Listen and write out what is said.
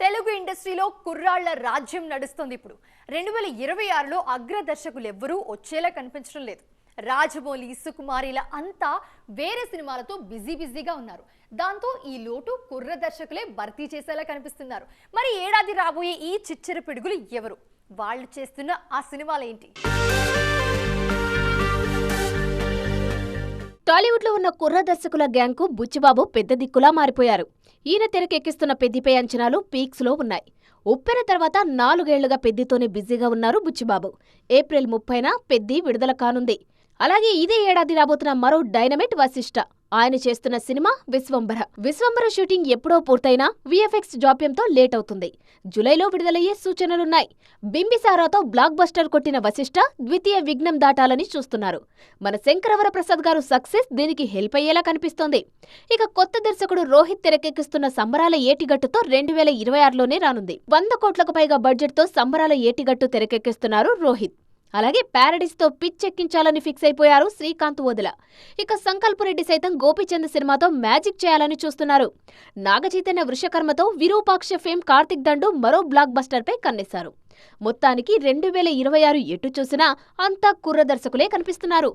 తెలుగు ఇండస్ట్రీలో కుర్రాళ్ల రాజ్యం నడుస్తుంది ఇప్పుడు 2026లో అగ్రదర్శకులు ఎవ్వరూ వచ్చేలా కనిపించడం లేదు. రాజమౌళి, సుకుమారిల అంతా వేరే సినిమాలతో బిజీగా ఉన్నారు. దాంతో ఈ లోటు కుర్ర దర్శకులే భర్తీ చేసేలా కనిపిస్తున్నారు. మరి ఏడాది రాబోయే ఈ చిచ్చర పిడుగులు ఎవరు? వాళ్ళు చేస్తున్న ఆ సినిమాలేంటి? టాలీవుడ్ లో ఉన్న కుర్ర దర్శకుల గ్యాంగ్ కు బుచ్చిబాబు పెద్ద దిక్కులా మారిపోయారు. ఈయన తెరకెక్కిస్తున్న పెద్దిపై అంచనాలు పీక్స్ లో ఉన్నాయి. ఉప్పెన తర్వాత 4 ఏళ్లుగా పెద్దితోనే బిజీగా ఉన్నారు బుచ్చిబాబు. ఏప్రిల్ 30న పెద్ది విడుదల కానుంది. అలాగే ఇదే ఏడాది రాబోతున్న మరో డైనమైట్ వశిష్ఠ. ఆయన చేస్తున్న సినిమా విశ్వంబర షూటింగ్ ఎప్పుడో పూర్తయినా విఎఫ్ఎక్స్ జాప్యంతో లేట్ అవుతుంది. జూలైలో విడుదలయ్యే సూచనలున్నాయి. బింబిసారాతో బ్లాక్ బస్టర్ కొట్టిన వశిష్ఠ ద్వితీయ విఘ్నం దాటాలని చూస్తున్నారు. మన శంకరవర ప్రసాద్ గారు సక్సెస్ దీనికి హెల్ప్ అయ్యేలా కనిపిస్తోంది. ఇక కొత్త దర్శకుడు రోహిత్ తెరకెక్కిస్తున్న సంబరాల ఏటిగట్టుతో 2026లోనే రానుంది. 100 కోట్లకు పైగా బడ్జెట్ తో సంబరాల ఏటిగట్టు తెరకెక్కిస్తున్నారు రోహిత్. అలాగే ప్యారడీస్ తో పిచ్చెక్కించాలని ఫిక్స్ అయిపోయారు శ్రీకాంత్ వదిల. ఇక సంకల్ప్ రెడ్డి సైతం గోపీచంద్ సినిమాతో మ్యాజిక్ చేయాలని చూస్తున్నారు. నాగచైతన్య వృషకర్మతో విరూపాక్ష ఫేమ్ కార్తిక్ దండు మరో బ్లాక్ బస్టర్ పై కన్నేశారు. మొత్తానికి 2026 ఎటు చూసినా అంతా కుర్ర దర్శకులే కనిపిస్తున్నారు.